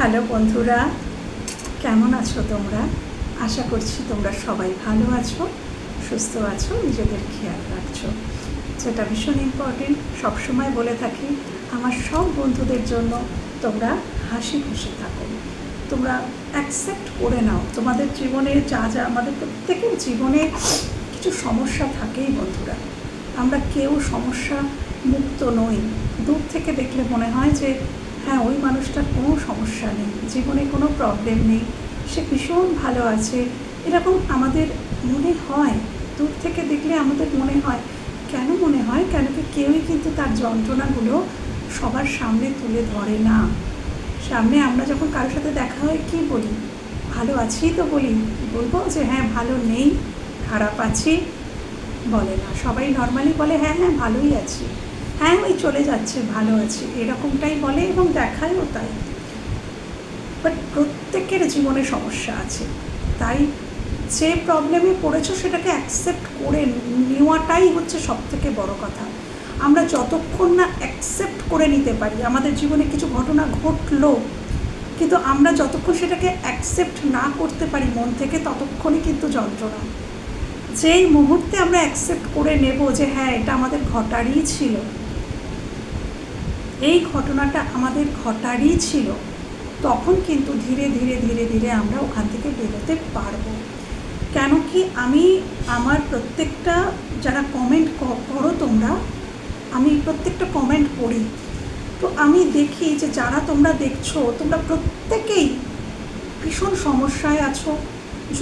Hello বন্ধুরা, কেমন আছো তোমরা? আশা করছি তোমরা সবাই ভালো আছো, সুস্থ আছো, নিজেদের খেয়াল রাখছো, যেটা ভীষণ ইম্পর্টেন্ট। সবসময় বলে থাকি আমার সব বন্ধুদের জন্য তোমরা হাসি খুশি থাকো, তোমরা অ্যাকসেপ্ট করে নাও তোমাদের জীবনে যা যা, আমাদের প্রত্যেকের জীবনে কিছু সমস্যা থাকেই বন্ধুরা। আমরা কেউ সমস্যা মুক্ত নই। দূর থেকে দেখলে মনে হয় যে হ্যাঁ, ওই মানুষটার কোনো সমস্যা নেই, জীবনে কোনো প্রবলেম নেই, সে ভীষণ ভালো আছে, এরকম আমাদের মনে হয়। দূর থেকে দেখলে আমাদের মনে হয়। কেন মনে হয়? কেন কি কেউই কিন্তু তার যন্ত্রণাগুলো সবার সামনে তুলে ধরে না। সামনে আমরা যখন কারোর সাথে দেখা হয় কি বলি? ভালো আছি তো বলি, বলবো যে হ্যাঁ ভালো নেই, খারাপ আছি বলে না। সবাই নর্মালি বলে হ্যাঁ হ্যাঁ ভালোই আছি, হ্যাঁ ওই চলে যাচ্ছে, ভালো আছি, এরকমটাই বলে এবং দেখায়ও তাই। বাট প্রত্যেকের জীবনে সমস্যা আছে, তাই যে প্রবলেমে পড়েছো সেটাকে অ্যাকসেপ্ট করে নেওয়াটাই হচ্ছে সবথেকে বড় কথা। আমরা যতক্ষণ না অ্যাকসেপ্ট করে নিতে পারি, আমাদের জীবনে কিছু ঘটনা ঘটলো কিন্তু আমরা যতক্ষণ সেটাকে অ্যাকসেপ্ট না করতে পারি মন থেকে, ততক্ষণই কিন্তু যন্ত্রণা। যেই মুহূর্তে আমরা অ্যাকসেপ্ট করে নেব যে হ্যাঁ এটা আমাদের ঘটারই ছিল, এই ঘটনাটা আমাদের ঘটারই ছিল, তখন কিন্তু ধীরে ধীরে ধীরে ধীরে আমরা ওখান থেকে বেরোতে পারবো। কেন কি আমি আমার প্রত্যেকটা যারা কমেন্ট করো তোমরা, আমি প্রত্যেকটা কমেন্ট পড়ি, তো আমি দেখি যে যারা তোমরা দেখছো তোমরা প্রত্যেকেই ভীষণ সমস্যায় আছো,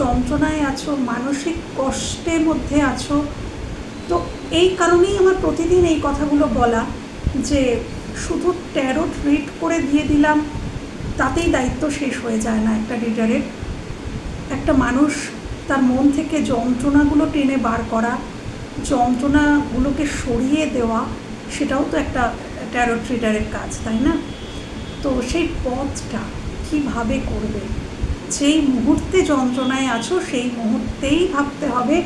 যন্ত্রণায় আছো, মানসিক কষ্টের মধ্যে আছো। তো এই কারণেই আমার প্রতিদিন এই কথাগুলো বলা যে শুধু ট্যারোট রিড করে দিয়ে দিলাম তাতেই দায়িত্ব শেষ হয়ে যায় না একটা রিডারের। একটা মানুষ তার মন থেকে যন্ত্রণাগুলো টেনে বার করা, যন্ত্রণাগুলোকে সরিয়ে দেওয়া, সেটাও তো একটা ট্যারোট রিডারের কাজ, তাই না? তো সেই পথটা কীভাবে করবে? যেই মুহূর্তে যন্ত্রণায় আছো সেই মুহূর্তেই ভাবতে হবে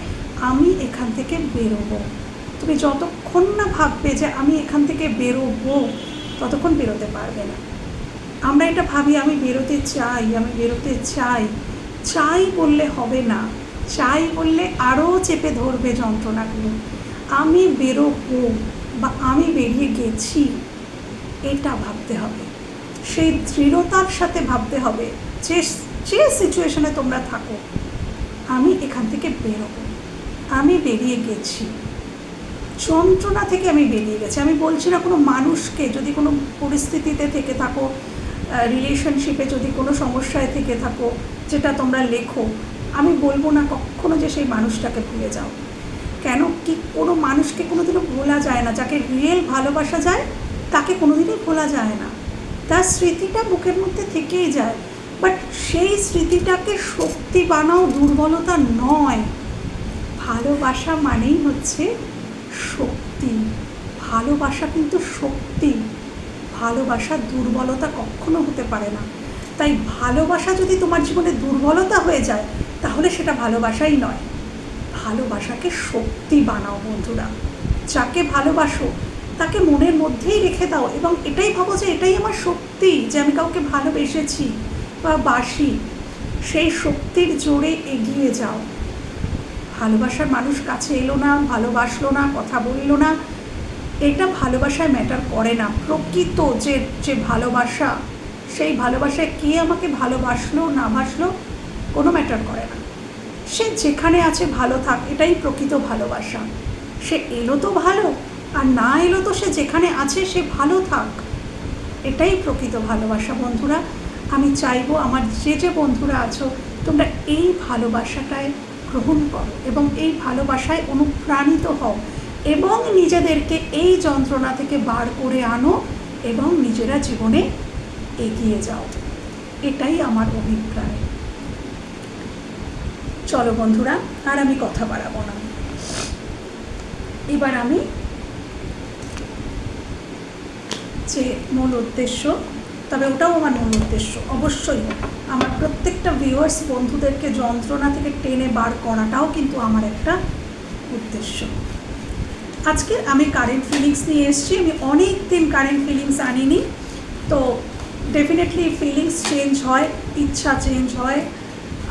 আমি এখান থেকে বেরোবো। তুমি যতক্ষণ না ভাববে যে আমি এখান থেকে বেরোবো, ততক্ষণ বেরোতে পারবে না। আমরা এটা ভাবি আমি বেরোতে চাই, আমি বেরোতে চাই, চাই বললে হবে না। চাই বললে আরও চেপে ধরবে যন্ত্রণাগুলো। আমি বেরোবো বা আমি বেরিয়ে গেছি, এটা ভাবতে হবে। সেই দৃঢ়তার সাথে ভাবতে হবে যে যে সিচুয়েশনে তোমরা থাকো, আমি এখান থেকে বেরোবো, আমি বেরিয়ে গেছি, যন্ত্রণা থেকে আমি বেরিয়ে গেছি। আমি বলছি না কোনো মানুষকে, যদি কোনো পরিস্থিতিতে থেকে থাকো, রিলেশনশিপে যদি কোনো সমস্যায় থেকে থাকো, যেটা তোমরা লেখো, আমি বলবো না কখনো যে সেই মানুষটাকে ভুলে যাও। কেন কি কোনো মানুষকে কোনোদিনও ভোলা যায় না। যাকে রিয়েল ভালোবাসা যায় তাকে কোনোদিনই ভোলা যায় না, তার স্মৃতিটা বুকের মধ্যে থেকেই যায়। বাট সেই স্মৃতিটাকে শক্তি বানাও, দুর্বলতা নয়। ভালোবাসা মানেই হচ্ছে শক্তি, ভালোবাসা কিন্তু শক্তি, ভালোবাসা দুর্বলতা কখনো হতে পারে না। তাই ভালোবাসা যদি তোমার জীবনে দুর্বলতা হয়ে যায় তাহলে সেটা ভালোবাসাই নয়। ভালোবাসাকে শক্তি বানাও বন্ধুরা। যাকে ভালোবাসো তাকে মনের মধ্যেই রেখে দাও এবং এটাই ভাবো যে এটাই আমার শক্তি, যে আমি কাউকে ভালোবেসেছি বা বাসি। সেই শক্তির জোরে এগিয়ে যাও। ভালোবাসার মানুষ কাছে এলো না, ভালোবাসলো না, কথা বললো না, এটা ভালোবাসায় ম্যাটার করে না। প্রকৃত যে ভালোবাসা, সেই ভালোবাসায় কে আমাকে ভালোবাসলো না বাসলো কোনো ম্যাটার করে না। সে যেখানে আছে ভালো থাক, এটাই প্রকৃত ভালোবাসা। সে এলো তো ভালো, আর না এলো তো সে যেখানে আছে সে ভালো থাক, এটাই প্রকৃত ভালোবাসা বন্ধুরা। আমি চাইবো আমার যে বন্ধুরা আছো তোমরা এই ভালোবাসাটায় গ্রহণ করো এবং এই ভালোবাসায় অনুপ্রাণিত হও এবং নিজেদেরকে এই যন্ত্রণা থেকে বার করে আনো এবং নিজেরা জীবনে এগিয়ে যাও। এটাই আমার অভিপ্রায়। চলো বন্ধুরা, আর আমি কথা বাড়াবো না। এবার আমি যে মূল উদ্দেশ্য, তবে ওটাও আমার মূল উদ্দেশ্য, অবশ্যই আমার প্রত্যেকটা ভিউয়ার্স বন্ধুদেরকে যন্ত্রণা থেকে টেনে বার করাটাও কিন্তু আমার একটা উদ্দেশ্য। আজকে আমি কারেন্ট ফিলিংস নিয়ে এসেছি। আমি অনেক দিন কারেন্ট ফিলিংস আনিনি, তো ডেফিনেটলি ফিলিংস চেঞ্জ হয়, ইচ্ছা চেঞ্জ হয়,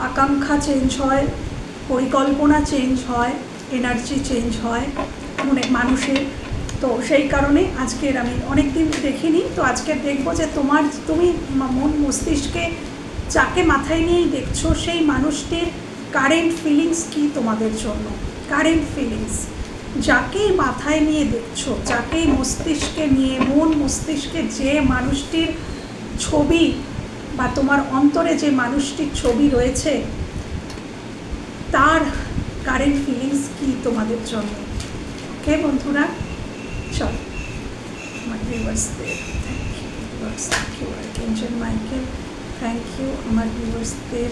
আকাঙ্ক্ষা চেঞ্জ হয়, পরিকল্পনা চেঞ্জ হয়, এনার্জি চেঞ্জ হয় মানুষের। তো সেই কারণে আজকের আমি অনেক দিন দেখিনি, তো আজকে দেখবো যে তুমি মন মস্তিষ্কে যাকে মাথায় নিয়েই দেখছো সেই মানুষটির কারেন্ট ফিলিংস কী তোমাদের জন্য। কারেন্ট ফিলিংস যাকে মাথায় নিয়ে দেখছো, যাকে মস্তিষ্কে নিয়ে, মন মস্তিষ্কে যে মানুষটির ছবি বা তোমার অন্তরে যে মানুষটির ছবি রয়েছে, তার কারেন্ট ফিলিংস কী তোমাদের জন্য। ওকে বন্ধুরা, চলো আমার ভিউয়ার্সদের thank you archangel Michael, thank you আমার ভিউয়ার্সদের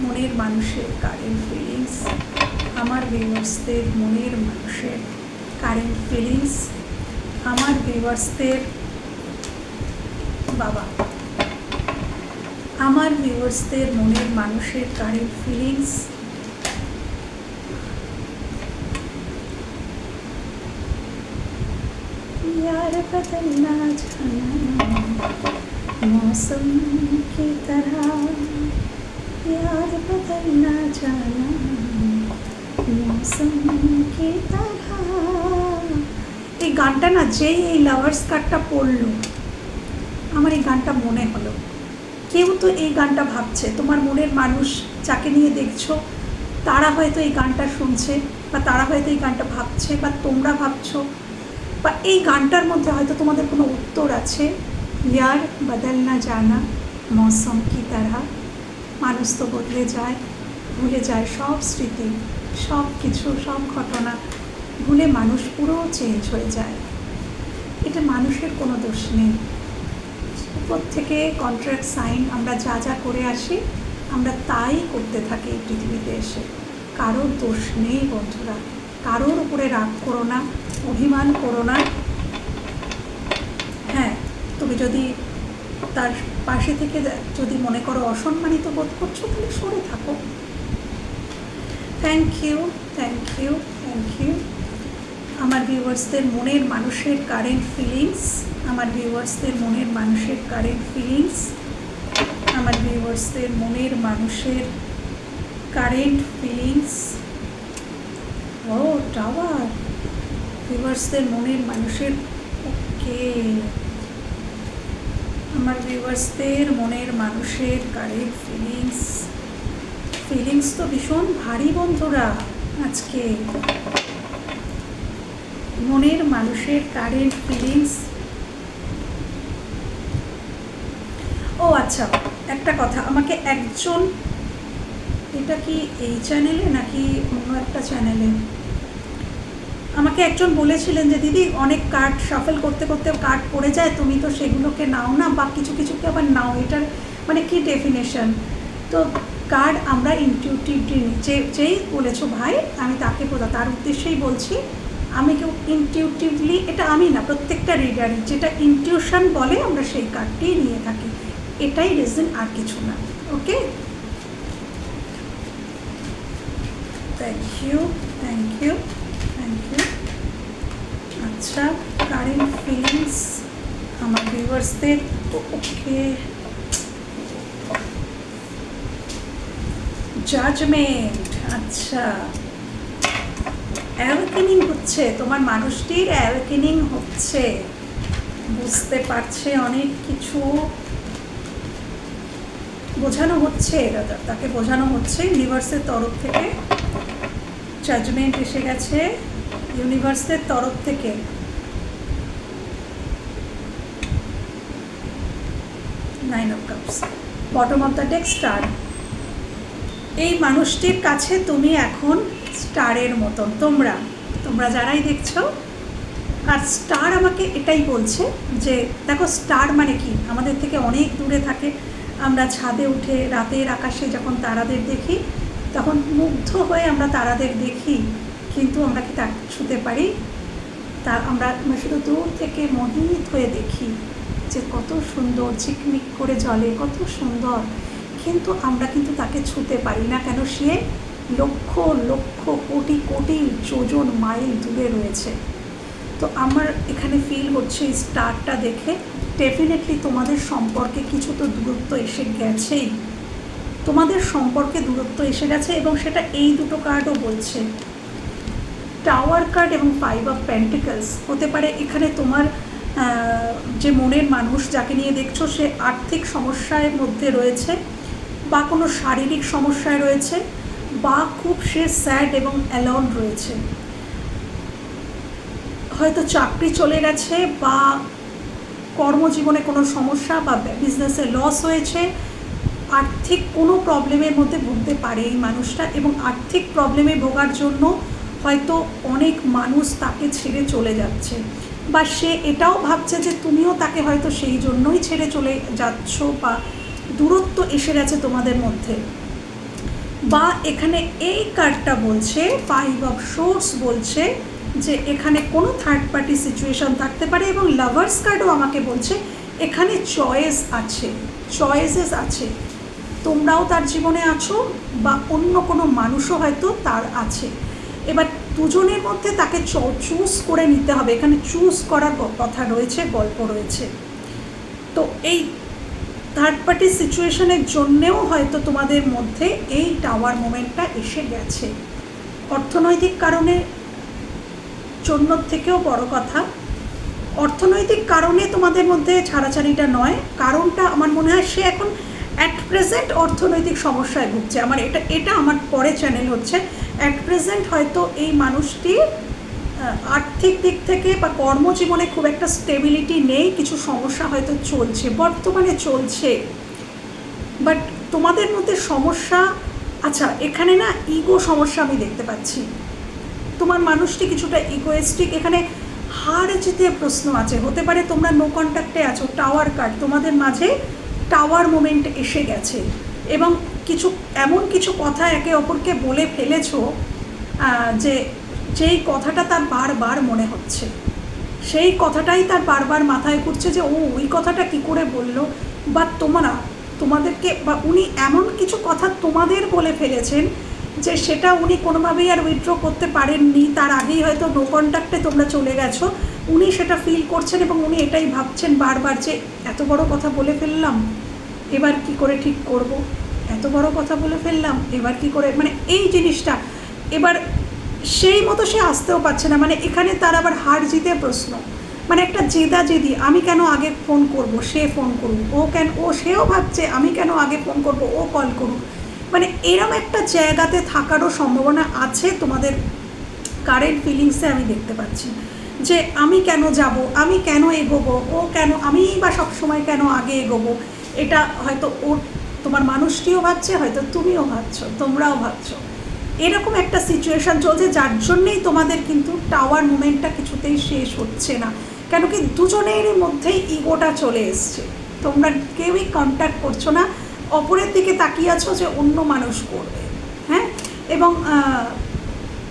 মনের মানুষের কারেন্ট ফিলিংস, আমার ভিউয়ার্সদের মনের মানুষের কারেন্ট ফিলিংস, আমার ভিউয়ার্সদের বাবা, আমার ভিউয়ার্সদের মনের মানুষের কারেন্ট ফিলিংস। यार बदलना जाना मौसम की तरह, यार बदलना जाना मौसम की तरह। এই গানটা না, যেই এই লাভার্স কার্ডটা পড়লো আমার এই গানটা মনে হলো। কেউ তো এই গানটা ভাবছে, তোমার মনের মানুষ যাকে নিয়ে দেখছো তারা হয়তো এই গানটা শুনছে, বা তারা হয়তো এই গানটা ভাবছে, বা তোমরা ভাবছো, বা এই গানটার মধ্যে হয়তো তোমাদের কোনো উত্তর আছে। ইয়ার বদলনা জানা মৌসম কি তারা, মানুষ তো বদলে যায়, ভুলে যায় সব স্মৃতি, সব কিছু, সব ঘটনা ভুলে মানুষ পুরো চেঞ্জ হয়ে যায়। এটা মানুষের কোনো দোষ নেই। উপর থেকে কন্ট্রাক্ট সাইন আমরা যা যা করে আসি, আমরা তাই করতে থাকি এই পৃথিবীতে এসে। কারোর দোষ নেই বন্ধুরা, কারোর উপরে রাগ করো না, অভিমান করো না। হ্যাঁ, তুমি যদি তার পাশে থেকে যদি মনে করো অসম্মানিত বোধ করছো, তাহলে সরে থাকো। Thank you, thank you, thank you আমার ভিউয়ার্সদের মনের মানুষের কারেন্ট ফিলিংস, আমার ভিউয়ার্সদের মনের মানুষের কারেন্ট ফিলিংস, আমার ভিউয়ার্সদের মনের মানুষের কারেন্ট ফিলিংস। ও টাওয়ার, ভিউয়ার্সদের মনের মানুষের, ওকে, আমার ভিউয়ার্সদের মনের মানুষের কারেন্ট ফিলিংস। ফিলিংস তো ভীষণ ভারী বন্ধুরা আজকে। মনের মানুষের কারেন্ট ফিলিংস। ও আচ্ছা, একটা কথা, আমাকে একজন, এটা কি এই চ্যানেলে নাকি অন্য একটা চ্যানেলে, আমাকে একজন বলেছিলেন যে দিদি অনেক কার্ড শাফল করতে করতে কার্ড পড়ে যায়, তুমি তো সেগুলোকে নাও না, বা কিছু কিছুকে আবার নাও, এটার মানে কি ডেফিনেশন? তো কার্ড আমরা ইনটিউটিভলি, যেই বলেছো ভাই, আমি তাকে তার উদ্দেশ্যেই বলছি, আমি কেউ ইনটিউটিভলি, এটা আমি না, প্রত্যেকটা রিডারই যেটা ইনটিউশন বলে আমরা সেই কার্ডটি নিয়ে থাকি, এটাই রিজন, আর কিছু না। Okay, thank you, thank you, thank you. আচ্ছা, কারেন্ট ফিলিংস আমার ভিউয়ার্সদের, ওকে, জাজমেন্ট। আচ্ছা, অ্যাওয়েকেনিং হচ্ছে, তোমার মানুষটির অ্যাওয়েকেনিং হচ্ছে, বুঝতে পারছে, অনেক কিছু বোঝানো হচ্ছে, তাকে বোঝানো হচ্ছে ইউনিভার্সের তরফ থেকে। জাজমেন্ট এসে গেছে ইউনিভার্সের তরফ থেকে। Nine of cups, bottom of the deck, star. এই মানুষটির কাছে তুমি এখন স্টারের মতন, তোমরা যারাই দেখছো। আর স্টার আমাকে এটাই বলছে যে দেখো, স্টার মানে কি, আমাদের থেকে অনেক দূরে থাকে। আমরা ছাদে উঠে রাতের আকাশে যখন তারাদের দেখি, তখন মুগ্ধ হয়ে আমরা তারাদের দেখি, কিন্তু আমরা কি তাকে ছুঁতে পারি? তা আমরা শুধু দূর থেকে মোহিত হয়ে দেখি যে কত সুন্দর, ঝিকমিক করে জ্বলে, কত সুন্দর, কিন্তু আমরা কিন্তু তাকে ছুঁতে পারি না। কেন? সে লক্ষ লক্ষ কোটি কোটি যোজন মাইল দূরে রয়েছে। তো আমার এখানে ফিল হচ্ছে স্টারটা দেখে ডেফিনেটলি তোমাদের সম্পর্কে কিছু তো দূরত্ব এসে গেছেই, তোমাদের সম্পর্কে দূরত্ব এসে গেছে, এবং সেটা এই দুটো কার্ডও বলছে। টাওয়ার কার্ড এবং 5 অফ পেন্টিকলস হতে পারে এখানে তোমার যে মনের মানুষ যাকে নিয়ে দেখছো সে আর্থিক সমস্যার মধ্যে রয়েছে, বা কোনো শারীরিক সমস্যায় রয়েছে, বা খুব সে স্যাড এবং অ্যালোন রয়েছে। হয়তো চাকরি চলে গেছে, বা কর্মজীবনে কোনো সমস্যা, বা বিজনেসে লস হয়েছে, আর্থিক কোনো প্রবলেমের মধ্যে ভুগতে পারে এই মানুষটা, এবং আর্থিক প্রবলেমে ভোগার জন্য হয়তো অনেক মানুষ তাকে ছেড়ে চলে যাচ্ছে, বা সে এটাও ভাবছে যে তুমিও তাকে হয়তো সেই জন্যই ছেড়ে চলে যাচ্ছ, বা দূরত্ব এসে গেছে তোমাদের মধ্যে। বা এখানে এই কার্ডটা বলছে 5 অফ সোর্স বলছে যে এখানে কোনো থার্ড পার্টি সিচুয়েশন থাকতে পারে, এবং লাভার্স কার্ডও আমাকে বলছে এখানে চয়েস আছে, চয়েসেস আছে। তোমরাও তার জীবনে আছো, বা অন্য কোনো মানুষও হয়তো তার আছে। এবার দুজনের মধ্যে তাকে চুজ করে নিতে হবে, এখানে চুজ করার কথা রয়েছে, গল্প রয়েছে। তো এই থার্ড পার্টি সিচুয়েশনের জন্যেও হয়তো তোমাদের মধ্যে এই টাওয়ার মোমেন্টটা এসে গেছে। অর্থনৈতিক কারণে জন্য থেকেও বড় কথা, অর্থনৈতিক কারণে তোমাদের মধ্যে ছাড়াছাড়িটা নয়, কারণটা আমার মনে হয় সে এখন অ্যাট প্রেজেন্ট অর্থনৈতিক সমস্যায় ভুগছে। আমার এটা আমার পরে চ্যানেল হচ্ছে। অ্যাট প্রেজেন্ট হয়তো এই মানুষটি আর্থিক দিক থেকে বা কর্মজীবনে খুব একটা স্টেবিলিটি নেই, কিছু সমস্যা হয়তো চলছে, বর্তমানে চলছে। বাট তোমাদের মধ্যে সমস্যা, আচ্ছা এখানে না ইগো সমস্যা আমি দেখতে পাচ্ছি। তোমার মানুষটি কিছুটা ইগোয়েস্টিক, এখানে হার জিতে প্রশ্ন আছে। হতে পারে তোমরা নো কন্ট্যাক্টে আছো, টাওয়ার কার্ড, তোমাদের মাঝে টাওয়ার মোমেন্ট এসে গেছে, এবং এমন কিছু কথা একে অপরকে বলে ফেলেছো যেই কথাটা তার বারবার মনে হচ্ছে, সেই কথাটাই তার বারবার মাথায় ঘুরছে যে ওই কথাটা কি করে বললো, বা তোমাদেরকে, বা উনি এমন কিছু কথা তোমাদের বলে ফেলেছেন যে সেটা উনি কোনোভাবেই আর উইথড্র করতে পারেননি। তার আগেই হয়তো নো কন্ট্যাক্টে তোমরা চলে গেছো, উনি সেটা ফিল করছেন, এবং উনি এটাই ভাবছেন বারবার যে এত বড় কথা বলে ফেললাম, এবার কি করে ঠিক করব, এত বড় কথা বলে ফেললাম, এবার কি করে, মানে এই জিনিসটা এবার সেই মতো সে আসতেও পারছে না। মানে এখানে তার আবার হার জিতে প্রশ্ন, মানে একটা জেদি, আমি কেন আগে ফোন করব, সে ফোন করুক, সেও ভাবছে আমি কেন আগে ফোন করব, ও কল করুক। মানে এরম একটা জায়গাতে থাকারও সম্ভাবনা আছে তোমাদের কারেন্ট ফিলিংসে আমি দেখতে পাচ্ছি, যে আমি কেন যাব, আমি কেন এগোবো, আমি বা সবসময় কেন আগে এগোবো। এটা হয়তো তোমার মানুষটিও ভাবছে, হয়তো তুমিও ভাবছো, তোমরাও ভাবছো। এরকম একটা সিচুয়েশান চলছে, যার জন্যেই তোমাদের কিন্তু টাওয়ার মুভমেন্টটা কিছুতেই শেষ হচ্ছে না। কেন কি দুজনের মধ্যেই ইগোটা চলে এসছে, তোমরা কেউই কন্ট্যাক্ট করছো না, অপরের দিকে তাকিয়ে আছো যে অন্য মানুষ করবে। হ্যাঁ, এবং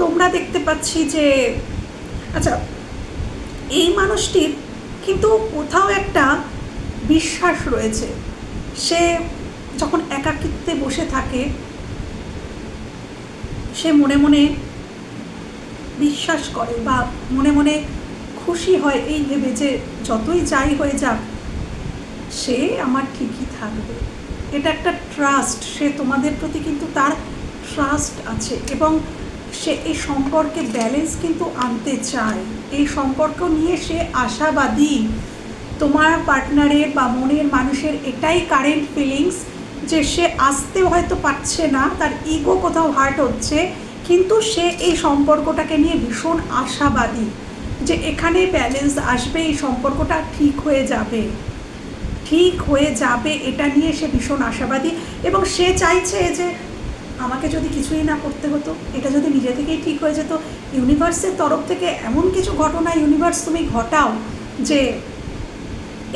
তোমরা দেখতে পাচ্ছি যে আচ্ছা এই মানুষটির কিন্তু কোথাও একটা বিশ্বাস রয়েছে। সে যখন একাকিত্বে বসে থাকে সে মনে মনে বিশ্বাস করে, বা মনে মনে খুশি হয় এই ভেবে যে যতই যাই হয়ে যাক সে আমার ঠিকই থাকবে। এটা একটা ট্রাস্ট, সে তোমাদের প্রতি কিন্তু তার ট্রাস্ট আছে, এবং সে এই সম্পর্কে ব্যালেন্স কিন্তু আনতে চায়, এই সম্পর্ক নিয়ে সে আশাবাদী। তোমার পার্টনারের বা মনের মানুষের এটাই কারেন্ট ফিলিংস, যে সে আসতেও হয়তো পারছে না, তার ইগো কোথাও হার্ট হচ্ছে, কিন্তু সে এই সম্পর্কটাকে নিয়ে ভীষণ আশাবাদী যে এখানে ব্যালেন্স আসবে, এই সম্পর্কটা ঠিক হয়ে যাবে, এটা নিয়ে সে ভীষণ আশাবাদী। এবং সে চাইছে যে আমাকে যদি কিছুই না করতে হতো, এটা যদি নিজে থেকেই ঠিক হয়ে যেত, ইউনিভার্সের তরফ থেকে এমন কিছু ঘটনা ইউনিভার্স তুমি ঘটাও যে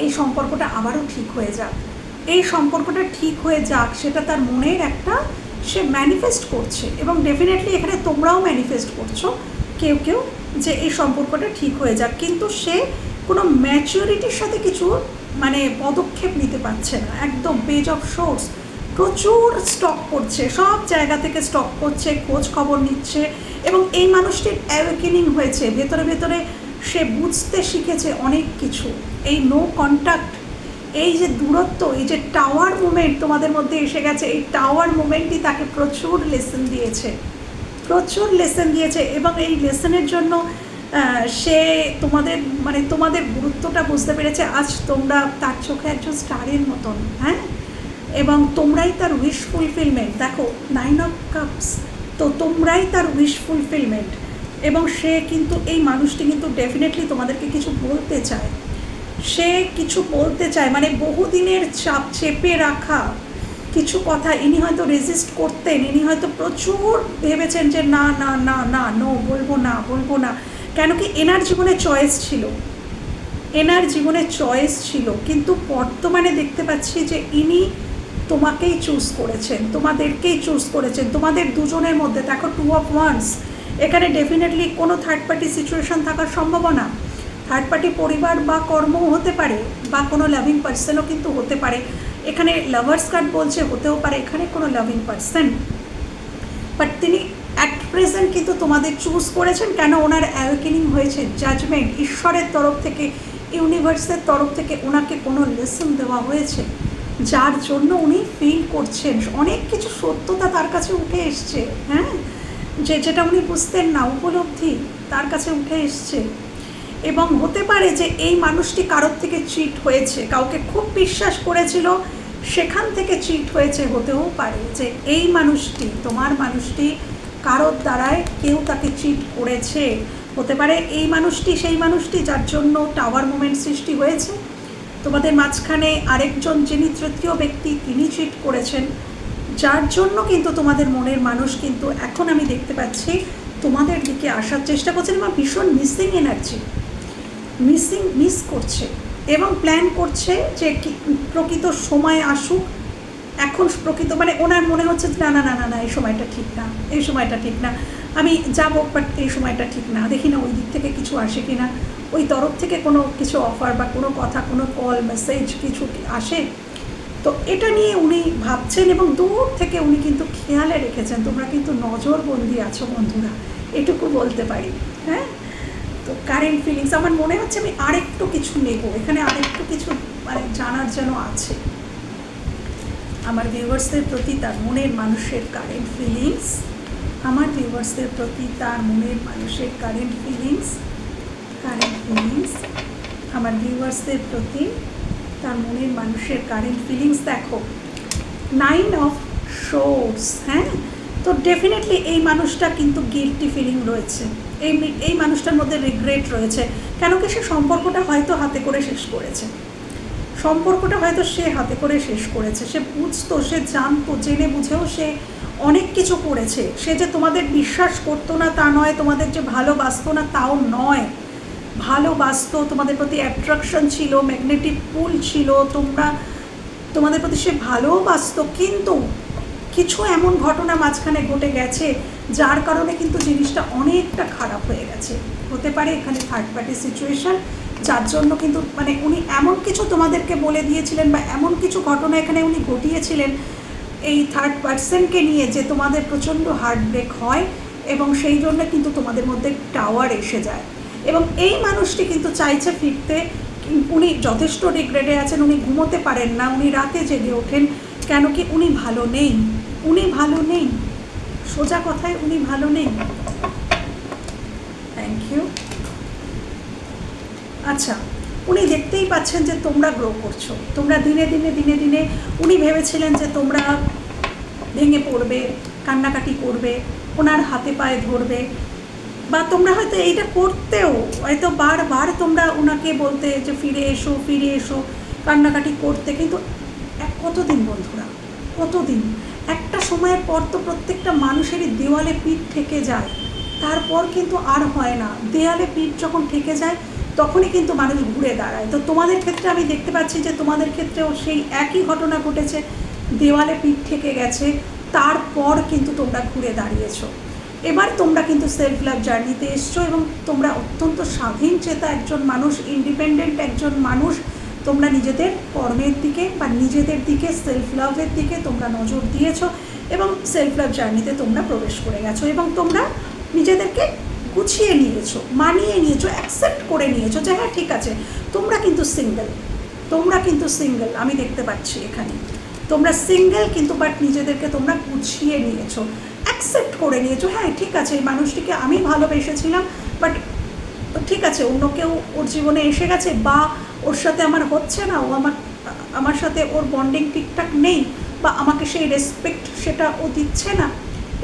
এই সম্পর্কটা আবারও ঠিক হয়ে যাক, এই সম্পর্কটা ঠিক হয়ে যাক, সেটা তার মনের একটা সে ম্যানিফেস্ট করছে। এবং ডেফিনেটলি এখানে তোমরাও ম্যানিফেস্ট করছো কেউ কেউ যে এই সম্পর্কটা ঠিক হয়ে যাক, কিন্তু সে কোনো ম্যাচুরিটির সাথে কিছু মানে পদক্ষেপ নিতে পারছে না। একদম পেজ অফ সোর্স, প্রচুর স্টক করছে, সব জায়গা থেকে স্টক করছে, খোঁজ খবর নিচ্ছে, এবং এই মানুষটির অ্যাওয়েকেনিং হয়েছে ভেতরে ভেতরে, সে বুঝতে শিখেছে অনেক কিছু। এই নো কন্ট্যাক্ট এই যে দূরত্ব, এই যে টাওয়ার মুভমেন্ট তোমাদের মধ্যে এসে গেছে, এই টাওয়ার মুভমেন্টই তাকে প্রচুর লেসন দিয়েছে, প্রচুর লেসন দিয়েছে। এবং এই লেসনের জন্য সে তোমাদের মানে তোমাদের গুরুত্বটা বুঝতে পেরেছে। আজ তোমরা তার চোখে একজন স্টারের মতন, হ্যাঁ, এবং তোমরাই তার উইশ ফুলফিলমেন্ট। দেখো 9 অফ কাপস, তো তোমরাই তার উইশ ফুলফিলমেন্ট। এবং সে কিন্তু এই মানুষটি কিন্তু ডেফিনেটলি তোমাদেরকে কিছু বলতে চায়, সে কিছু বলতে চায়, মানে বহুদিনের চাপ চেপে রাখা কিছু কথা ইনি হয়তো রেজিস্ট করতেন, ইনি হয়তো প্রচুর ভেবেছেন যে না না না না নো, বলবো না বলবো না। কেন কি এনার জীবনে চয়েস ছিল, এনার জীবনে চয়েস ছিল, কিন্তু বর্তমানে দেখতে পাচ্ছি যে ইনি তোমাকেই চুজ করেছেন, তোমাদেরকেই চুজ করেছেন। তোমাদের দুজনের মধ্যে দেখো 2 অফ ওয়ান্স, এখানে ডেফিনেটলি কোনো থার্ড পার্টি সিচুয়েশন থাকার সম্ভাবনা, থার্ড পার্টি পরিবার বা কর্মও হতে পারে, বা কোনো লাভিং পার্সনও কিন্তু হতে পারে। এখানে লাভার্স কার্ড বলছে, হতেও পারে এখানে কোনো লাভিং পার্সন, বাট তিনি অ্যাট প্রেজেন্ট কিন্তু তোমাদের চুজ করেছেন। কেন? ওনার অ্যাওয়েকেনিং হয়েছে, জাজমেন্ট, ঈশ্বরের তরফ থেকে, ইউনিভার্সের তরফ থেকে ওনাকে কোনো লেসন দেওয়া হয়েছে, যার জন্য উনি ফিল করছেন অনেক কিছু সত্যতা তার কাছে উঠে এসছে, হ্যাঁ, যেটা উনি বুঝতেন না, উপলব্ধি তার কাছে উঠে এসছে। এবং হতে পারে যে এই মানুষটি কারোর থেকে চিট হয়েছে, কাউকে খুব বিশ্বাস করেছিল, সেখান থেকে চিট হয়েছে। হতেও পারে যে এই মানুষটি, তোমার মানুষটি, কারোর দ্বারায় কেউ তাকে চিট করেছে। হতে পারে এই মানুষটি সেই মানুষটি যার জন্য টাওয়ার মুভমেন্ট সৃষ্টি হয়েছে। তোমাদের মাঝখানে আরেকজন যিনি তৃতীয় ব্যক্তি, তিনি চিট করেছেন, যার জন্য কিন্তু তোমাদের মনের মানুষ কিন্তু এখন আমি দেখতে পাচ্ছি তোমাদের দিকে আসার চেষ্টা করছেন, এবং ভীষণ মিসিং এনার্জি, মিস করছে এবং প্ল্যান করছে যে প্রকৃত সময় আসুক। এখন প্রকৃত মানে ওনার মনে হচ্ছে না না না না না এই সময়টা ঠিক না, এই সময়টা ঠিক না, আমি যাবো বাট এই সময়টা ঠিক না, দেখি না ওই দিক থেকে কিছু আসে কি না, ওই তরফ থেকে কোনো কিছু অফার বা কোনো কথা, কোনো কল মেসেজ কিছু আসে। তো এটা নিয়ে উনি ভাবছেন এবং দূর থেকে উনি কিন্তু খেয়ালে রেখেছেন। তোমরা কিন্তু নজরবন্দি আছো বন্ধুরা, এটুকু বলতে পারি, হ্যাঁ। তো কারেন্ট ফিলিংস আমার মনে হচ্ছে আমি আরেকটু কিছু নেব, এখানে আরেকটু কিছু মানে জানার যেন আছে আমার ভিউয়ার্সদের প্রতি তার মনের মানুষের কারেন্ট ফিলিংস, আমার ভিউয়ার্সদের প্রতি তার মনের মানুষের কারেন্ট ফিলিংস, আমার ভিউয়ার্সদের প্রতি তার মনের মানুষের কারেন্ট ফিলিংস। দেখো 9 অফ সোর্স, হ্যাঁ, তো ডেফিনেটলি এই মানুষটা কিন্তু গিল্টি ফিলিং রয়েছে, এই মানুষটার মধ্যে রিগ্রেট রয়েছে। কেন কি সে সম্পর্কটা হয়তো হাতে করে শেষ করেছে, সম্পর্কটা হয়তো সে হাতে করে শেষ করেছে, সে বুঝতো, সে জানতো, জেনে বুঝেও সে অনেক কিছু করেছে। সে যে তোমাদের বিশ্বাস করতো না তা নয়, তোমাদের যে ভালোবাসতো না তাও নয়, ভালোবাসতো, তোমাদের প্রতি অ্যাট্রাকশন ছিল, ম্যাগনেটিক পুল ছিল, তোমাদের প্রতি সে ভালোবাসতো। কিন্তু কিছু এমন ঘটনা মাঝখানে ঘটে গেছে যার কারণে কিন্তু জিনিসটা অনেকটা খারাপ হয়ে গেছে। হতে পারে এখানে থার্ড পার্টি সিচুয়েশন, যার জন্য কিন্তু মানে উনি এমন কিছু তোমাদেরকে বলে দিয়েছিলেন বা এমন কিছু ঘটনা এখানে উনি ঘটিয়েছিলেন এই থার্ড পার্সনকে নিয়ে যে তোমাদের প্রচণ্ড হার্ট ব্রেক হয়, এবং সেই জন্য কিন্তু তোমাদের মধ্যে টাওয়ার এসে যায়। এবং এই মানুষটি কিন্তু চাইছে ফিরতে, উনি যথেষ্ট রিগ্রেটে আছেন, উনি ঘুমোতে পারেন না, উনি রাতে জেগে ওঠেন। কেন কি উনি ভালো নেই, উনি ভালো নেই, সোজা কথায় উনি ভালো নেই। Thank you. আচ্ছা, উনি দেখতেই পাচ্ছেন যে তোমরা গ্রো করছো, তোমরা দিনে দিনে দিনে দিনে, উনি ভেবেছিলেন যে তোমরা ভেঙে পড়বে, কান্নাকাটি করবে, ওনার হাতে পায়ে ধরবে, বা তোমরা হয়তো এইটা করতেও, হয়তো বারবার তোমরা ওনাকে বলতে যে ফিরে এসো ফিরে এসো, কান্নাকাটি করতে। কিন্তু কতদিন বন্ধুরা, কতদিন? একটা সময়ের পর তো প্রত্যেকটা মানুষেরই দেওয়ালে পিঠ ঠেকে যায়, তারপর কিন্তু আর হয় না। দেওয়ালে পিঠ যখন ঠেকে যায় তখনই কিন্তু মানুষ ঘুরে দাঁড়ায়। তো তোমাদের ক্ষেত্রে আমি দেখতে পাচ্ছি যে তোমাদের ক্ষেত্রেও সেই একই ঘটনা ঘটেছে, দেওয়ালে পিঠ ঠেকে গেছে, তারপর কিন্তু তোমরা ঘুরে দাঁড়িয়েছো। এবার তোমরা কিন্তু সেলফ লাভ জার্নিতে এসছো এবং তোমরা অত্যন্ত স্বাধীন চেতা একজন মানুষ, ইন্ডিপেন্ডেন্ট একজন মানুষ। তোমরা নিজেদের কর্মের দিকে বা নিজেদের দিকে, সেলফ লাভের দিকে তোমরা নজর দিয়েছো এবং সেলফ লাভ জার্নিতে তোমরা প্রবেশ করে গেছো, এবং তোমরা নিজেদেরকে গুছিয়ে নিয়েছো, মানিয়ে নিয়েছো, অ্যাকসেপ্ট করে নিয়েছো যে হ্যাঁ ঠিক আছে তোমরা কিন্তু সিঙ্গেল, তোমরা কিন্তু সিঙ্গেল, আমি দেখতে পাচ্ছি এখানে তোমরা সিঙ্গেল, কিন্তু বাট নিজেদেরকে তোমরা গুছিয়ে নিয়েছো, অ্যাকসেপ্ট করে নিয়েছো। হ্যাঁ ঠিক আছে, এই মানুষটিকে আমি ভালোবেসেছিলাম, বাট ঠিক আছে অন্য কেউ ওর জীবনে এসে গেছে, বা ওর সাথে আমার হচ্ছে না, ও আমার সাথে ওর বন্ডিং ঠিকঠাক নেই, বা আমাকে সেই রেসপেক্ট সেটা ও দিচ্ছে না,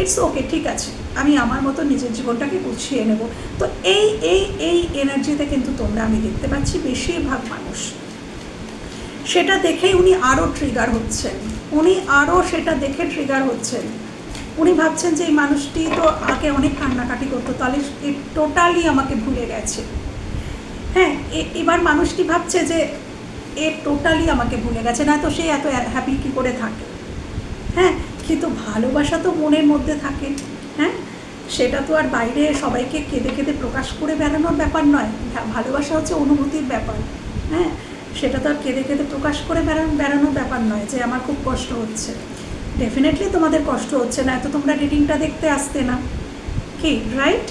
ইটস ওকে, ঠিক আছে, আমি আমার মতো নিজের জীবনটাকে গুছিয়ে নেব। তো এই এই এই এনার্জিতে কিন্তু তোমরা আমি দেখতে পাচ্ছি বেশিরভাগ মানুষ, সেটা দেখেই উনি আরও ট্রিগার হচ্ছেন, উনি আরও সেটা দেখে ট্রিগার হচ্ছেন। উনি ভাবছেন যে এই মানুষটি তো আগে অনেক কান্নাকাটি করতো, তাহলে এ টোটালি আমাকে ভুলে গেছে। হ্যাঁ, এবার মানুষটি ভাবছে যে এ টোটালি আমাকে ভুলে গেছে, না তো সে এত হ্যাপি কী করে থাকে। হ্যাঁ, কিন্তু ভালোবাসা তো মনের মধ্যে থাকে। হ্যাঁ, সেটা তো আর বাইরে সবাইকে কেঁদে কেঁদে প্রকাশ করে বেড়ানোর ব্যাপার নয়, ভালোবাসা হচ্ছে অনুভূতির ব্যাপার। হ্যাঁ, সেটা তো আর কেঁদে কেঁদে প্রকাশ করে বেড়ানোর ব্যাপার নয় যে আমার খুব কষ্ট হচ্ছে। ডেফিনেটলি তোমাদের কষ্ট হচ্ছে, না এত তোমরা রিডিংটা দেখতে আসতে না কি, রাইট?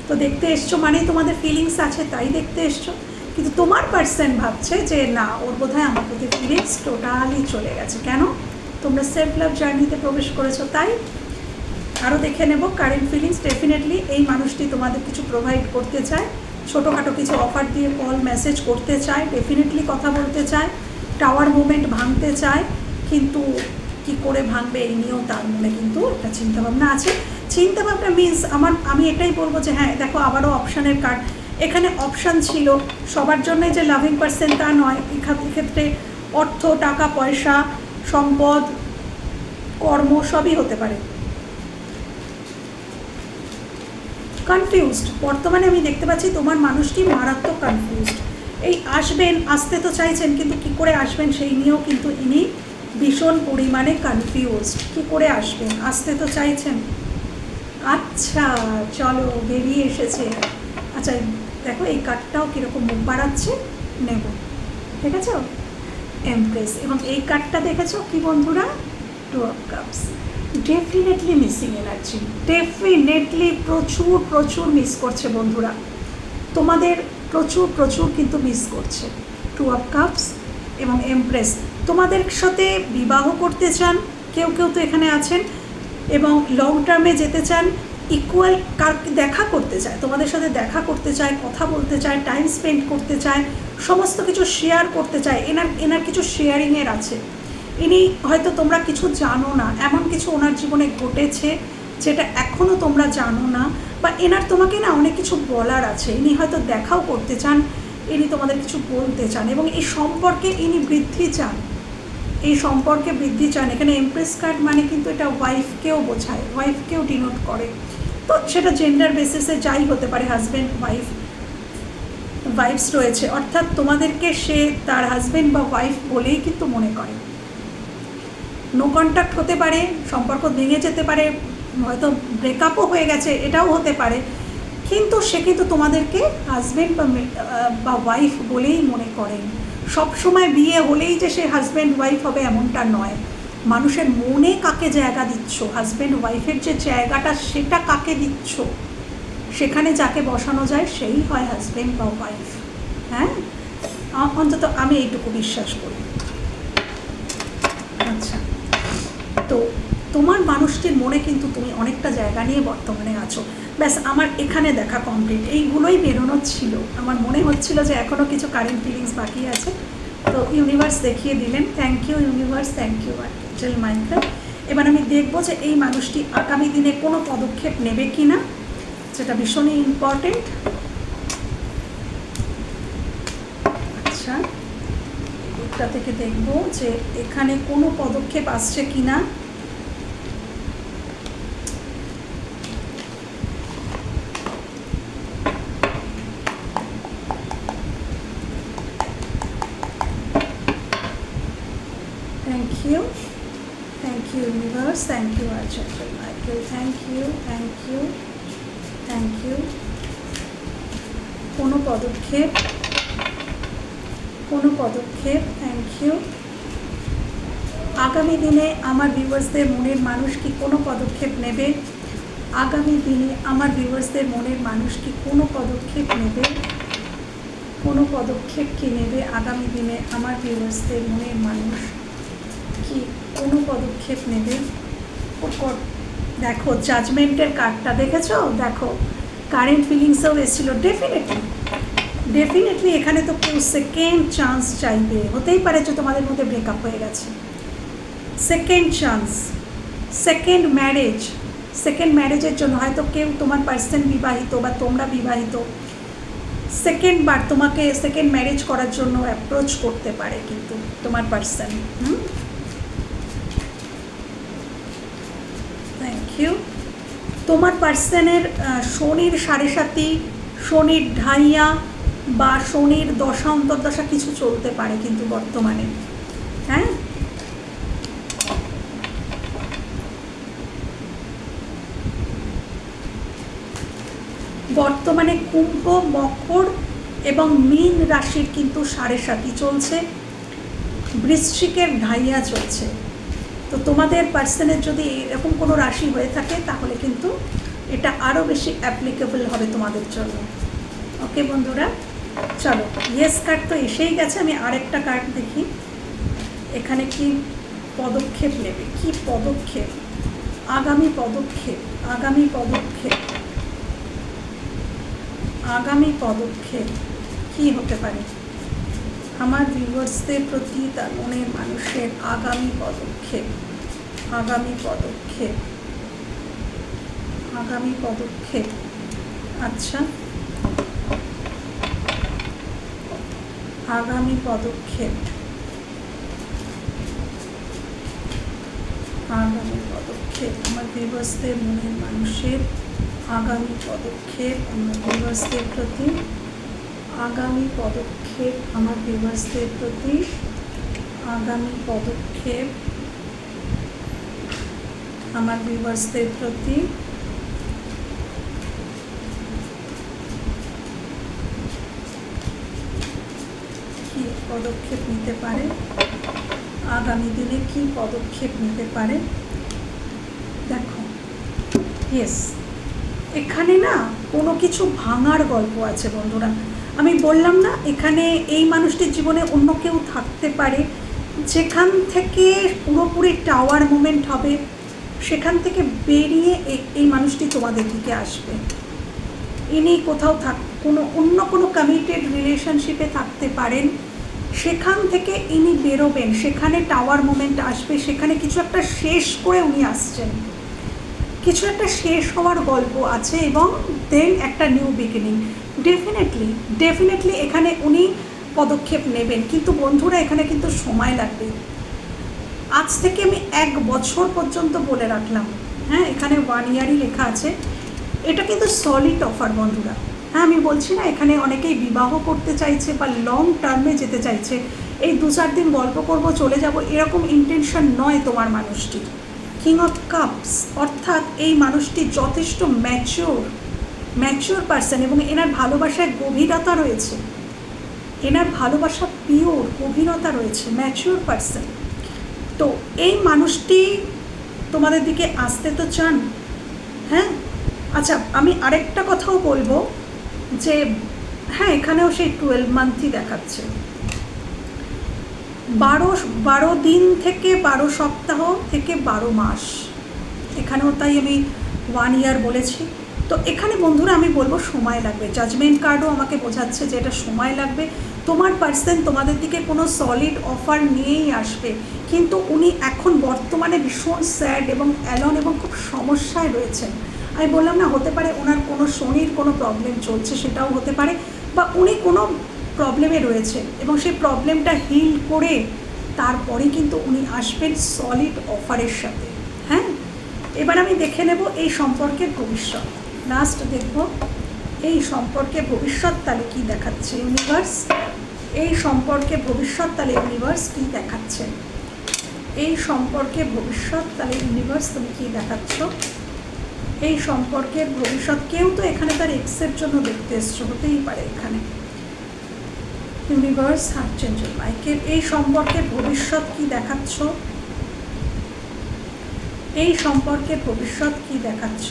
তো দেখতে এসছো মানে তোমাদের ফিলিংস আছে তাই দেখতে এসছো, কিন্তু তোমার পার্সন ভাবছে যে না, ওর বোধহয় আমার প্রতি ফিলিংস টোটালি চলে গেছে। কেন? তোমরা সেলফ লাভ জার্নিতে প্রবেশ করেছো তাই। আরও দেখে নেব কারেন্ট ফিলিংস। ডেফিনেটলি এই মানুষটি তোমাদের কিছু প্রোভাইড করতে চায়, ছোটোখাটো কিছু অফার দিয়ে কল মেসেজ করতে চায়, ডেফিনেটলি কথা বলতে চায়, টাওয়ার মুভমেন্ট ভাঙতে চায়, কিন্তু কি করে ভাঙবে এই নিয়েও তার মনে কিন্তু একটা চিন্তাভাবনা আছে। চিন্তাভাবনা মিনস আমি এটাই বলবো যে হ্যাঁ দেখো আবারও অপশানের কার্ড, এখানে অপশান ছিল, সবার জন্যই যে লাভিং পার্সন তা নয়, এক্ষেত্রে অর্থ, টাকা পয়সা, সম্পদ, কর্ম সবই হতে পারে। কনফিউজড, বর্তমানে আমি দেখতে পাচ্ছি তোমার মানুষটি মারাত্মক কনফিউজড। এই আসবেন, আসতে তো চাইছেন, কিন্তু কি করে আসবেন সেই নিয়েও কিন্তু ইনি ভীষণ পরিমাণে কনফিউজড। কি করে আসবেন, আসতে তো চাইছেন। আচ্ছা চলো বেরিয়ে এসেছে। আচ্ছা দেখো এই কার্ডটাও কীরকম মুখ বাড়াচ্ছে, নেব, ঠিক আছে, এমপ্রেস। এবং এই কার্ডটা দেখেছো কি বন্ধুরা, two of cups. Definitely missing energy, definitely প্রচুর প্রচুর মিস করছে বন্ধুরা, তোমাদের প্রচুর প্রচুর কিন্তু মিস করছে। টু অফ কাপস এবং এমপ্রেস, তোমাদের সাথে বিবাহ করতে চান কেউ কেউ তো এখানে আছেন, এবং লং টার্মে যেতে চান, ইকুয়াল দেখা করতে চায়, তোমাদের সাথে দেখা করতে চায়, কথা বলতে চায়, টাইম স্পেন্ড করতে চায়, সমস্ত কিছু শেয়ার করতে চায়। এনার কিছু শেয়ারিংয়ের আছে। ইনি হয়তো তোমরা কিছু জানো না, এমন কিছু ওনার জীবনে ঘটেছে যেটা এখনও তোমরা জানো না, বা এনার তোমাকে না অনেক কিছু বলার আছে। ইনি হয়তো দেখাও করতে চান, ইনি তোমাদের কিছু বলতে চান, এবং এই সম্পর্কে ইনি বৃদ্ধি চান, এই সম্পর্কে বৃদ্ধি চান। এখানে এমপ্রেস কার্ড মানে কিন্তু এটা ওয়াইফকেও বোঝায়, ওয়াইফকেও ডিনোট করে। তো সেটা জেন্ডার বেসিসে যাই হতে পারে, হাজব্যান্ড ওয়াইফস রয়েছে, অর্থাৎ তোমাদেরকে সে তার হাজব্যান্ড বা ওয়াইফ বলেই কিন্তু মনে করে। নো কন্ট্যাক্ট হতে পারে, সম্পর্ক ভেঙে যেতে পারে, হয়তো ব্রেকআপও হয়ে গেছে, এটাও হতে পারে, কিন্তু সে কিন্তু তোমাদেরকে হাজব্যান্ড বা ওয়াইফ বলেই মনে করেন। সবসময় বিয়ে হলেই যে সে হাজব্যান্ড ওয়াইফ হবে এমনটা নয়। মানুষের মনে কাকে জায়গা দিচ্ছ, হাজব্যান্ড ওয়াইফের যে জায়গাটা সেটা কাকে দিচ্ছ, সেখানে যাকে বসানো যায় সেই হয় হাজব্যান্ড বা ওয়াইফ। হ্যাঁ, অন্তত আমি এইটুকু বিশ্বাস করি। আচ্ছা, তো তোমার মানুষটির মনে কিন্তু তুমি অনেকটা জায়গা নিয়ে বর্তমানে আছো। ব্যাস আমার এখানে দেখা কমপ্লিট, এইগুলোই বেরোনোর ছিল। আমার মনে হচ্ছিল যে এখনও কিছু কারেন্ট ফিলিংস বাকি আছে, তো ইউনিভার্স দেখিয়ে দিলেন। Thank you universe, thank you archangel Michael. এবার আমি দেখবো যে এই মানুষটি আগামী দিনে কোনো পদক্ষেপ নেবে কি না, যেটা ভীষণই ইম্পর্টেন্ট। আচ্ছা, এটা থেকে দেখবো যে এখানে কোনো পদক্ষেপ আসছে কি না। Thank you universe, thank you Archangel Michael, thank you কোনো পদক্ষেপ, থ্যাংক ইউ। আগামী দিনে আমার ভিউয়ার্সদের মনের মানুষ কি কোনো পদক্ষেপ নেবে, আগামী দিনে আমার ভিউয়ার্সদের মনের মানুষ কি কোনো পদক্ষেপ নেবে, কোনো পদক্ষেপ কি নেবে আগামী দিনে আমার ভিউয়ার্সদের মনের মানুষ কি কোনো পদক্ষেপ নেবে? দেখো জাজমেন্টের কার্ডটা দেখেছো, দেখো কারেন্ট ফিলিংসও এসেছিলো। ডেফিনেটলি এখানে তো কেউ সেকেন্ড চান্স চাইবে, হতেই পারে যে তোমাদের মধ্যে ব্রেকআপ হয়ে গেছে, সেকেন্ড চান্স, সেকেন্ড ম্যারেজের জন্য হয়তো কেউ তোমার পার্সন বিবাহিত বা তোমরা বিবাহিত, সেকেন্ড বার তোমাকে সেকেন্ড ম্যারেজ করার জন্য অ্যাপ্রোচ করতে পারে কিন্তু তোমার পার্সন। Thank you. তোমার পার্সনের শনির 7.5, শনির ঢাইয়া বা শনির দশা অন্তর্দশা কিছু চলতে পারে কিন্তু বর্তমানে। হ্যাঁ, বর্তমানে কুম্ভ, মকর এবং মীন রাশির কিন্তু 7.5 চলছে, বৃশ্চিকের ঢাইয়া চলছে। তো তোমাদের পার্সনের যদি এরকম কোনো রাশি হয়ে থাকে তাহলে কিন্তু এটা আরও বেশি অ্যাপ্লিকেবল হবে তোমাদের জন্য। ওকে বন্ধুরা, চলো ইয়েস কার্ড তো এসেই গেছে, আমি আরেকটা কার্ড দেখি এখানে কি পদক্ষেপ নেবে, কি পদক্ষেপ, আগামী পদক্ষেপ, আগামী পদক্ষেপ, আগামী পদক্ষেপ কি হতে পারে আমার ভিউয়ার্সদের প্রতি তার মনের মানুষের আগামী পদক্ষেপ, আগামী পদক্ষেপ, আগামী পদক্ষেপ। আচ্ছা, আগামী পদক্ষেপ, আগামী পদক্ষেপ আমার ভিউয়ার্সদের মনের মানুষের আগামী পদক্ষেপ আমার ভিউয়ার্সদের প্রতি, আগামী পদক্ষেপ আমার ভিউয়ার্সদের প্রতি, আগামী পদক্ষেপ আমার ভিউয়ার্সদের প্রতি। কি পদক্ষেপ নিতে পারে আগামী দিনে, কি পদক্ষেপ নিতে পারে? দেখো ইয়েস, এখানে না কোনো কিছু ভাঙার গল্প আছে বন্ধুরা। আমি বললাম না এখানে এই মানুষটির জীবনে অন্য কেউ থাকতে পারে, যেখান থেকে পুরোপুরি টাওয়ার মুভমেন্ট হবে, সেখান থেকে বেরিয়ে এই মানুষটি তোমাদের দিকে আসবে। ইনি কোথাও অন্য কোনো কমিটেড রিলেশনশিপে থাকতে পারেন, সেখান থেকে ইনি বেরোবেন, সেখানে টাওয়ার মুভমেন্ট আসবে, সেখানে কিছু একটা শেষ করে উনি আসছেন, কিছু একটা শেষ হওয়ার গল্প আছে এবং দেন একটা নিউ বিগিনিং। ডেফিনেটলি এখানে উনি পদক্ষেপ নেবেন, কিন্তু বন্ধুরা এখানে কিন্তু সময় লাগবে। আজ থেকে আমি 1 বছর পর্যন্ত বলে রাখলাম। হ্যাঁ, এখানে 1 ইয়ারই লেখা আছে, এটা কিন্তু সলিড অফার বন্ধুরা। হ্যাঁ, আমি বলছি না এখানে অনেকেই বিবাহ করতে চাইছে বা লং টার্মে যেতে চাইছে, এই 2-4 দিন গল্প করব চলে যাব এরকম ইন্টেনশন নয় তোমার মানুষটির। কিং অফ কাপস অর্থাৎ এই মানুষটি যথেষ্ট ম্যাচিওর পার্সন এবং এনার ভালোবাসায় গভীরতা রয়েছে, এনার ভালোবাসা পিওর, গভীরতা রয়েছে, ম্যাচিওর পার্সন। তো এই মানুষটি তোমাদের দিকে আসতে তো চান। হ্যাঁ, আচ্ছা আমি আরেকটা কথাও বলবো যে হ্যাঁ এখানেও সেই 12 মান্থই দেখাচ্ছে, 12 দিন থেকে 12 সপ্তাহ থেকে 12 মাস, এখানেও তাই আমি 1 ইয়ার বলেছি। তো এখানে বন্ধুরা আমি বলবো সময় লাগবে, জাজমেন্ট কার্ডও আমাকে বোঝাচ্ছে যে এটা সময় লাগবে। তোমার পার্সন তোমাদের দিকে কোনো সলিড অফার নিয়েই আসবে, কিন্তু উনি এখন বর্তমানে ভীষণ স্যাড এবং অ্যালন এবং খুব সমস্যায় রয়েছেন। আমি বললাম না হতে পারে ওনার কোনো শনির কোনো প্রবলেম চলছে, সেটাও হতে পারে, বা উনি কোনো প্রবলেমে রয়েছে এবং সেই প্রবলেমটা হিল করে তারপরে কিন্তু উনি আসবেন সলিড অফারের সাথে। হ্যাঁ, এবার আমি দেখে নেব এই সম্পর্কের ভবিষ্যৎ, লাস্ট দেখব এই সম্পর্কে ভবিষ্যৎ তাহলে কী দেখাচ্ছে ইউনিভার্স, এই সম্পর্কে ভবিষ্যৎ তাহলে ইউনিভার্স কী দেখাচ্ছে, এই সম্পর্কে ভবিষ্যৎ তাহলে ইউনিভার্স তুমি কী দেখাচ্ছ, এই সম্পর্কের ভবিষ্যৎ। কেউ তো এখানে তার এক্সের জন্য দেখতে এসছো, হতেই পারে এখানে ইউনিভার্স আর্চেঞ্জেল মাইকেল। এই সম্পর্কের ভবিষ্যৎ কী দেখাচ্ছ, এই সম্পর্কের ভবিষ্যৎ কী দেখাচ্ছ,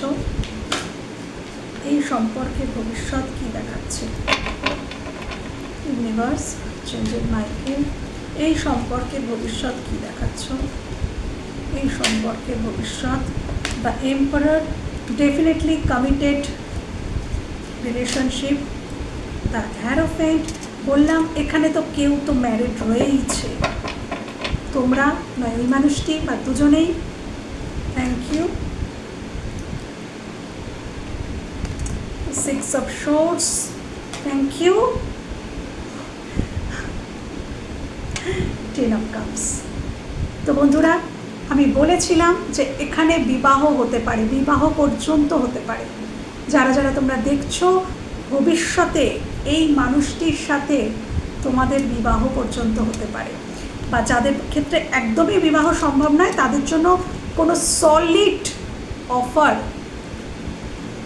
এই সম্পর্কের ভবিষ্যৎ কী দেখাচ্ছে, ইউনিভার্স, চেঞ্জের মাইকেল, এই সম্পর্কের ভবিষ্যৎ কী দেখাচ্ছ? এই সম্পর্কের ভবিষ্যৎ, the emperor, definitely committed relationship, the হ্যারোফেন্ট। বললাম এখানে তো কেউ তো ম্যারিড রয়েইছে, তোমরা নয় ওই মানুষটি বা দুজনেই। Thank you. 6 of Swords, thank you. 10 of Cups। তো বন্ধুরা, আমি বলেছিলাম যে এখানে বিবাহ হতে পারে, বিবাহ পর্যন্ত হতে পারে। যারা যারা তোমরা দেখছো, ভবিষ্যতে এই মানুষটির সাথে তোমাদের বিবাহ পর্যন্ত হতে পারে, বা যাদের ক্ষেত্রে একদমই বিবাহ সম্ভব নয় তাদের জন্য কোনো সলিড অফার,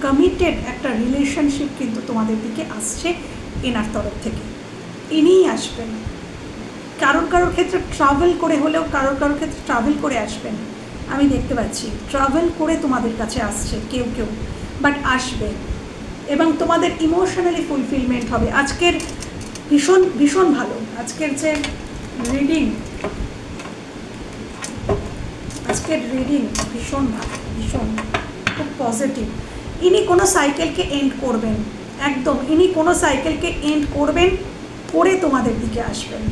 কমিটেড একটা রিলেশনশিপ কিন্তু তোমাদের দিকে আসছে এনার তরফ থেকে। ইনিই আসবেন। কারোর কারোর ক্ষেত্রে ট্রাভেল করে হলেও কারোর কারোর ক্ষেত্রে ট্রাভেল করে আসবেন, আমি দেখতে পাচ্ছি ট্রাভেল করে তোমাদের কাছে আসছে কেউ কেউ, বাট আসবে এবং তোমাদের ইমোশনালি ফুলফিলমেন্ট হবে। আজকের ভীষণ ভীষণ ভালো, আজকের যে রিডিং, আজকের রিডিং ভীষণ ভালো, ভীষণ খুব পজিটিভ। ইনি কোনো সাইকেলকে এন্ড করবেন, একদম ইনি কোনো সাইকেলকে এন্ড করবেন, করে তোমাদের দিকে আসবেন,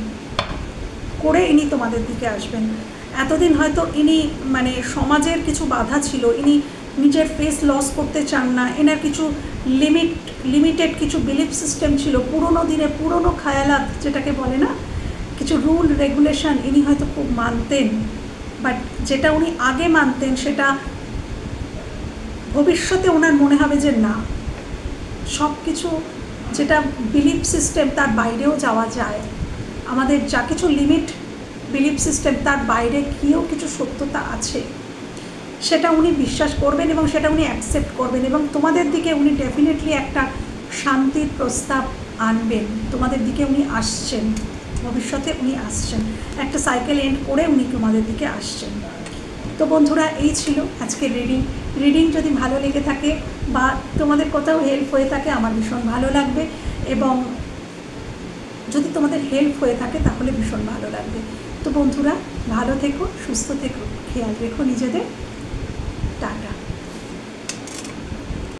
করে ইনি তোমাদের দিকে আসবেন। এতদিন হয়তো ইনি মানে সমাজের কিছু বাধা ছিল, ইনি নিজের ফেস লস করতে চান না, এনার কিছু লিমিটেড কিছু বিলিফ সিস্টেম ছিল, পুরনো দিনে পুরনো খায়ালাত যেটাকে বলে না, কিছু রুল রেগুলেশন ইনি হয়তো খুব মানতেন, বাট যেটা উনি আগে মানতেন সেটা ভবিষ্যতে ওনার মনে হবে যে না, সব কিছু যেটা বিলিফ সিস্টেম তার বাইরেও যাওয়া যায়, আমাদের যা কিছু লিমিট বিলিফ সিস্টেম তার বাইরে গিয়েও কিছু সত্যতা আছে, সেটা উনি বিশ্বাস করবেন এবং সেটা উনি অ্যাকসেপ্ট করবেন এবং তোমাদের দিকে উনি ডেফিনেটলি একটা শান্তির প্রস্তাব আনবেন, তোমাদের দিকে উনি আসছেন, ভবিষ্যতে উনি আসছেন, একটা সাইকেল এন্ড করে উনি তোমাদের দিকে আসছেন। তো বন্ধুরা, এই ছিল আজকের রিডিং যদি ভালো লেগে থাকে বা তোমাদের কোথাও হেল্প হয়ে থাকে আমার ভীষণ ভালো লাগবে, এবং যদি তোমাদের হেল্প হয়ে থাকে তাহলে ভীষণ ভালো লাগবে। তো বন্ধুরা, ভালো থেকো, সুস্থ থেকো, খেয়াল রেখো নিজেদের। টাটা।